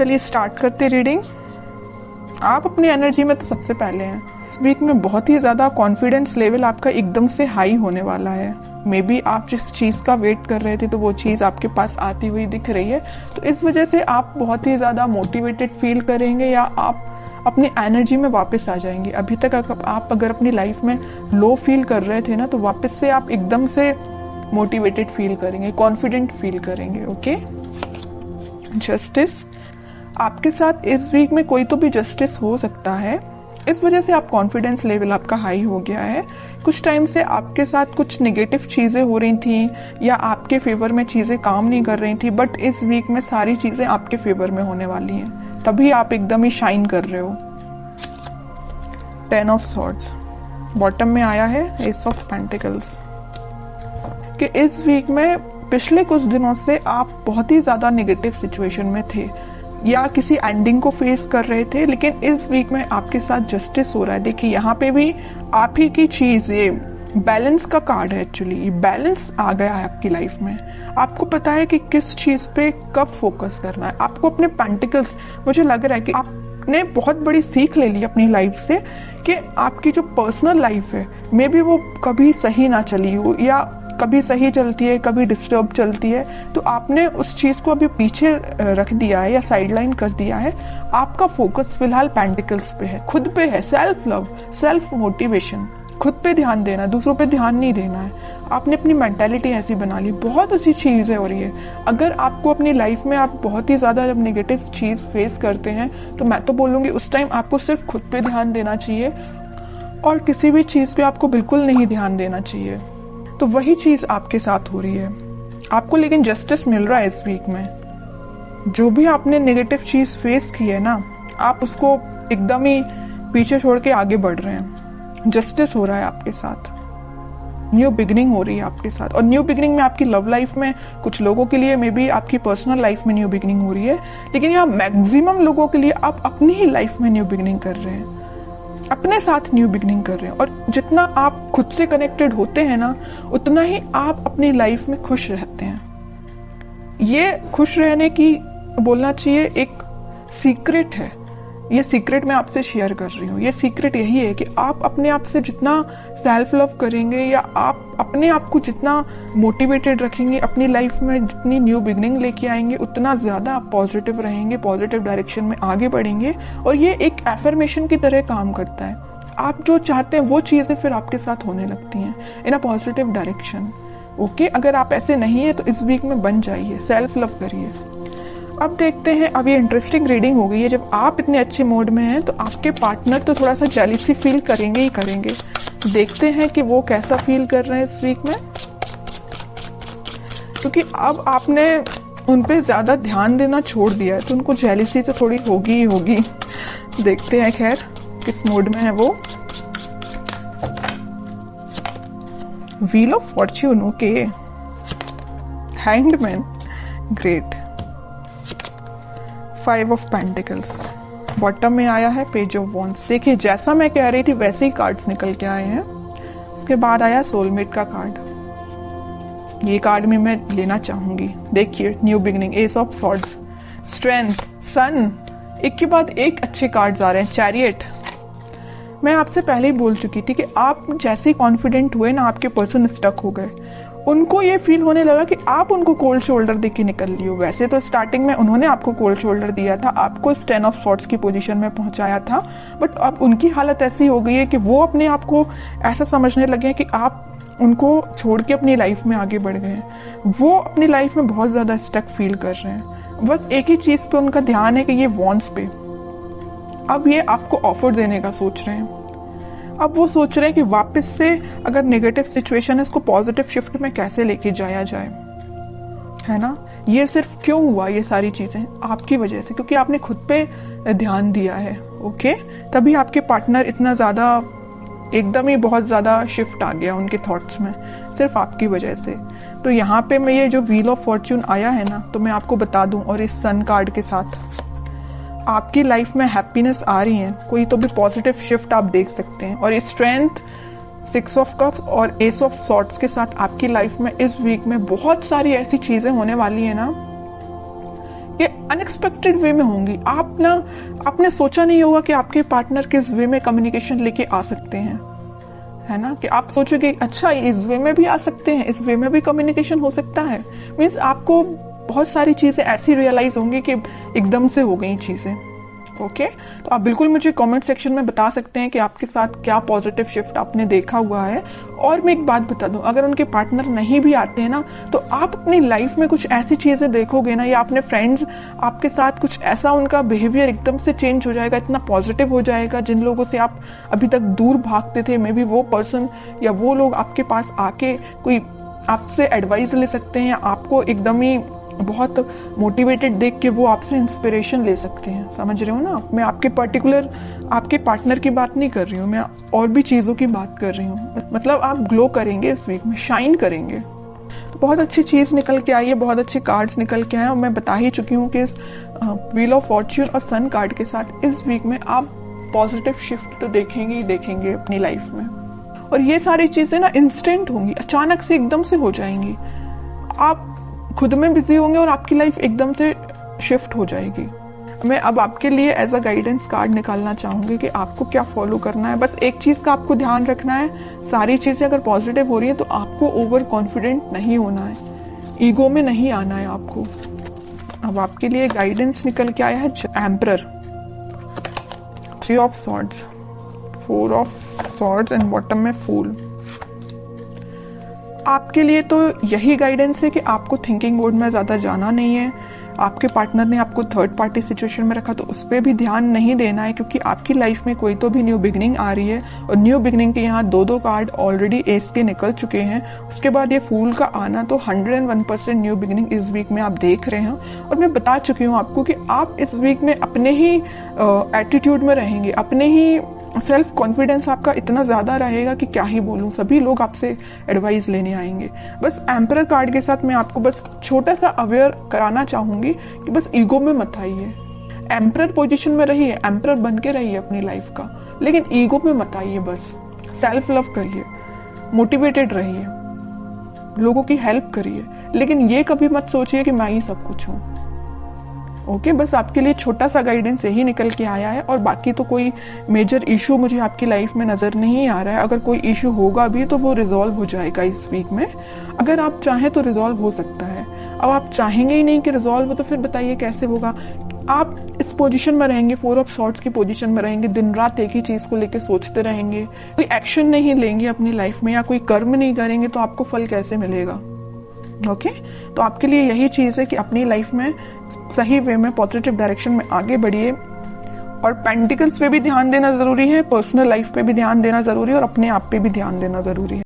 चलिए स्टार्ट करते रीडिंग। आप अपनी एनर्जी में तो सबसे पहले हैं। इस वीक में बहुत ही ज्यादा कॉन्फिडेंस लेवल आपका एकदम से हाई होने वाला है। मे बी आप जिस चीज का वेट कर रहे थे तो वो चीज आपके पास आती हुई दिख रही है, तो इस वजह से आप बहुत ही ज्यादा मोटिवेटेड फील करेंगे या आप अपनी एनर्जी में वापस आ जाएंगे। अभी तक आप अगर अपनी लाइफ में लो फील कर रहे थे ना, तो वापस से आप एकदम से मोटिवेटेड फील करेंगे, कॉन्फिडेंट फील करेंगे। ओके। जस्टिस, आपके साथ इस वीक में कोई तो भी जस्टिस हो सकता है, इस वजह से आप कॉन्फिडेंस लेवल आपका हाई हो गया है। कुछ टाइम से आपके साथ कुछ नेगेटिव चीजें हो रही थी या आपके फेवर में चीजें काम नहीं कर रही थी, बट इस वीक में सारी चीजें आपके फेवर में होने वाली हैं, तभी आप एकदम ही शाइन कर रहे हो। 10 ऑफ सॉर्ड्स बॉटम में आया है, एस ऑफ पेंटिकल्स। कि इस वीक में पिछले कुछ दिनों से आप बहुत ही ज्यादा नेगेटिव सिचुएशन में थे या किसी एंडिंग को फेस कर रहे थे, लेकिन इस वीक में आपके साथ जस्टिस हो रहा है। देखिए यहाँ पे भी आप ही की चीज, ये बैलेंस का कार्ड है। एक्चुअली बैलेंस आ गया है आपकी लाइफ में। आपको पता है कि किस चीज पे कब फोकस करना है। आपको अपने पेंटिकल्स, मुझे लग रहा है कि आपने बहुत बड़ी सीख ले ली अपनी लाइफ से कि आपकी जो पर्सनल लाइफ है मे बी वो कभी सही ना चली हो या कभी सही चलती है, कभी डिस्टर्ब चलती है, तो आपने उस चीज को अभी पीछे रख दिया है या साइडलाइन कर दिया है। आपका फोकस फिलहाल पेंटिकल्स पे है, खुद पे है, सेल्फ लव, सेल्फ मोटिवेशन, खुद पे ध्यान देना, दूसरों पे ध्यान नहीं देना है। आपने अपनी मेंटालिटी ऐसी बना ली, बहुत अच्छी चीज है। और ये अगर आपको अपनी लाइफ में आप बहुत ही ज्यादा जब नेगेटिव चीज फेस करते हैं, तो मैं तो बोलूंगी उस टाइम आपको सिर्फ खुद पे ध्यान देना चाहिए और किसी भी चीज पे आपको बिल्कुल नहीं ध्यान देना चाहिए। तो वही चीज आपके साथ हो रही है आपको, लेकिन जस्टिस मिल रहा है इस वीक में। जो भी आपने नेगेटिव चीज फेस की है ना, आप उसको एकदम ही पीछे छोड़ के आगे बढ़ रहे हैं। जस्टिस हो रहा है आपके साथ, न्यू बिगिनिंग हो रही है आपके साथ। और न्यू बिगिनिंग में आपकी लव लाइफ में कुछ लोगों के लिए मे बी आपकी पर्सनल लाइफ में न्यू बिगिनिंग हो रही है, लेकिन यहाँ मैक्सिमम लोगों के लिए आप अपनी ही लाइफ में न्यू बिगिनिंग कर रहे हैं, अपने साथ न्यू बिगिनिंग कर रहे हैं। और जितना आप खुद से कनेक्टेड होते हैं ना, उतना ही आप अपनी लाइफ में खुश रहते हैं। ये खुश रहने की बोलना चाहिए एक सीक्रेट है। ये सीक्रेट मैं आपसे शेयर कर रही हूँ। ये सीक्रेट यही है कि आप अपने आप से जितना सेल्फ लव करेंगे या आप अपने आप को जितना मोटिवेटेड रखेंगे, अपनी लाइफ में जितनी न्यू बिगनिंग लेके आएंगे, उतना ज्यादा आप पॉजिटिव रहेंगे, पॉजिटिव डायरेक्शन में आगे बढ़ेंगे। और ये एक एफर्मेशन की तरह काम करता है। आप जो चाहते हैं वो चीजें फिर आपके साथ होने लगती हैं इन अ पॉजिटिव डायरेक्शन। ओके, अगर आप ऐसे नहीं है तो इस वीक में बन जाइए, सेल्फ लव करिए। अब देखते हैं, अब ये इंटरेस्टिंग रीडिंग हो गई है। जब आप इतने अच्छे मूड में हैं तो आपके पार्टनर तो थोड़ा सा जेलसी फील करेंगे ही करेंगे। देखते हैं कि वो कैसा फील कर रहे हैं इस वीक में, क्योंकि अब आपने उन पे ज्यादा ध्यान देना छोड़ दिया है, तो उनको जेलसी तो थोड़ी होगी ही होगी। देखते हैं खैर किस मूड में है वो। Wheel of Fortune, okay. Hanged man, great. 5 of pentacles bottom में आया है, पेज ऑफ वॉन्ड्स। देखिए जैसा मैं कह रही थी वैसे ही कार्ड्स निकल के आए हैं। उसके बाद आया सोलमेट का कार्ड। ये कार्ड भी मैं लेना चाहूंगी। देखिए new beginning, ace of swords, strength, sun, एक के बाद एक अच्छे कार्ड्स आ रहे हैं। चैरियट, मैं आपसे पहले ही बोल चुकी थी कि आप जैसे ही कॉन्फिडेंट हुए ना, आपके पर्सन स्टक हो गए। उनको ये फील होने लगा कि आप उनको कोल्ड शोल्डर देके निकल लियो। वैसे तो स्टार्टिंग में उन्होंने आपको कोल्ड शोल्डर दिया था, आपको इस 10 ऑफ सॉर्ड्स की पोजीशन में पहुंचाया था, बट अब उनकी हालत ऐसी हो गई है कि वो अपने आप को ऐसा समझने लगे हैं कि आप उनको छोड़ के अपनी लाइफ में आगे बढ़ गए हैं। वो अपनी लाइफ में बहुत ज्यादा स्टक फील कर रहे हैं। बस एक ही चीज पे उनका ध्यान है कि ये वॉन्ट्स पे। अब ये आपको ऑफर देने का सोच रहे हैं। अब वो सोच रहे हैं कि वापस से अगर नेगेटिव सिचुएशन है, इसको पॉजिटिव शिफ्ट में कैसे लेके जाया जाए, है ना। ये सिर्फ क्यों हुआ, ये सारी चीजें आपकी वजह से, क्योंकि आपने खुद पे ध्यान दिया है। ओके, तभी आपके पार्टनर इतना ज्यादा एकदम ही बहुत ज्यादा शिफ्ट आ गया उनके थॉट्स में, सिर्फ आपकी वजह से। तो यहाँ पे मैं ये जो व्हील ऑफ फॉर्च्यून आया है ना, तो मैं आपको बता दूं, और इस सन कार्ड के साथ आपकी लाइफ में हैप्पीनेस आ रही है, कोई तो भी पॉजिटिव शिफ्ट आप देख सकते हैं। और ये स्ट्रेंथ, 6 ऑफ कप्स और एस ऑफ सॉर्ड्स के साथ आपकी लाइफ में इस वीक में बहुत सारी ऐसी चीजें होने वाली है ना ये अनएक्सपेक्टेड वे में होंगी। आपने सोचा नहीं होगा कि आपके पार्टनर किस वे में कम्युनिकेशन लेके आ सकते हैं, है ना, कि आप सोचोगे अच्छा इस वे में भी आ सकते हैं, इस वे में भी कम्युनिकेशन हो सकता है। मीन्स आपको बहुत सारी चीजें ऐसी रियलाइज होंगी कि एकदम से हो गई चीजें। ओके, तो आप बिल्कुल मुझे कमेंट सेक्शन में बता सकते हैं कि आपके साथ क्या पॉजिटिव शिफ्ट आपने देखा हुआ है। और मैं एक बात बता दूं, अगर उनके पार्टनर नहीं भी आते हैं ना, तो आप अपनी लाइफ में कुछ ऐसी चीजें देखोगे ना, या अपने फ्रेंड्स आपके साथ कुछ ऐसा, उनका बिहेवियर एकदम से चेंज हो जाएगा, इतना पॉजिटिव हो जाएगा। जिन लोगों से आप अभी तक दूर भागते थे, मे बी वो पर्सन या वो लोग आपके पास आके कोई आपसे एडवाइस ले सकते हैं, या आपको एकदम ही बहुत मोटिवेटेड देख के वो आपसे इंस्पिरेशन ले सकते हैं। समझ रहे हो ना? मैं आपके पर्टिकुलर आपके पार्टनर की बात नहीं कर रही हूँ, मैं और भी चीजों की बात कर रही हूँ। मतलब आप ग्लो करेंगे इस वीक में, शाइन करेंगे। तो बहुत अच्छी चीज निकल के आई है, बहुत अच्छे कार्ड्स निकल के आए, और मैं बता ही चुकी हूँ कि इस व्हील ऑफ फॉर्च्यून और सन कार्ड के साथ इस वीक में आप पॉजिटिव शिफ्ट तो देखेंगे ही देखेंगे अपनी लाइफ में। और ये सारी चीजें ना इंस्टेंट होंगी, अचानक से एकदम से हो जाएंगी। आप खुद में बिजी होंगे और आपकी लाइफ एकदम से शिफ्ट हो जाएगी। मैं अब आपके लिए एज अ गाइडेंस कार्ड निकालना चाहूंगी कि आपको क्या फॉलो करना है। बस एक चीज का आपको ध्यान रखना है, सारी चीजें अगर पॉजिटिव हो रही है तो आपको ओवर कॉन्फिडेंट नहीं होना है, ईगो में नहीं आना है आपको। अब आपके लिए गाइडेंस निकल के आया है emperor, 3 of swords, 4 of swords and bottom में फूल। आपके लिए तो यही गाइडेंस है कि आपको थिंकिंग मोड में ज्यादा जाना नहीं है। आपके पार्टनर ने आपको थर्ड पार्टी सिचुएशन में रखा तो उस पर भी ध्यान नहीं देना है, क्योंकि आपकी लाइफ में कोई तो भी न्यू बिगनिंग आ रही है। और न्यू बिगनिंग के यहाँ 2 कार्ड ऑलरेडी एस के निकल चुके हैं, उसके बाद ये फूल का आना, तो 101% न्यू बिगनिंग इस वीक में आप देख रहे हैं। और मैं बता चुकी हूँ आपको कि आप इस वीक में अपने ही एटीट्यूड में रहेंगे, अपने ही सेल्फ कॉन्फिडेंस आपका इतना ज्यादा रहेगा कि क्या ही बोलूं, सभी लोग आपसे एडवाइस लेने आएंगे। बस एम्परर कार्ड के साथ मैं आपको बस छोटा सा अवेयर कराना चाहूंगी कि बस ईगो में मत आइए। एम्परर पोजीशन में रहिए, एम्परर बन के रहिए अपनी लाइफ का, लेकिन ईगो में मत आइए। बस सेल्फ लव करिए, मोटिवेटेड रहिए, लोगों की हेल्प करिए, लेकिन ये कभी मत सोचिए कि मैं ही सब कुछ हूं। ओके, बस आपके लिए छोटा सा गाइडेंस यही निकल के आया है। और बाकी तो कोई मेजर इशू मुझे आपकी लाइफ में नजर नहीं आ रहा है। अगर कोई इशू होगा भी तो वो रिजॉल्व हो जाएगा इस वीक में, अगर आप चाहें तो रिजॉल्व हो सकता है। अब आप चाहेंगे ही नहीं कि रिजॉल्व हो, तो फिर बताइए कैसे होगा। आप इस पोजीशन में रहेंगे, 4 ऑफ सॉर्ड्स की पोजीशन में रहेंगे, दिन रात एक ही चीज को लेकर सोचते रहेंगे, कोई एक्शन नहीं लेंगे अपनी लाइफ में या कोई कर्म नहीं करेंगे, तो आपको फल कैसे मिलेगा? ओके, तो आपके लिए यही चीज है कि अपनी लाइफ में सही वे में पॉजिटिव डायरेक्शन में आगे बढ़िए। और पेंटिकल्स पे भी ध्यान देना जरूरी है, पर्सनल लाइफ पे भी ध्यान देना जरूरी है, और अपने आप पे भी ध्यान देना जरूरी है।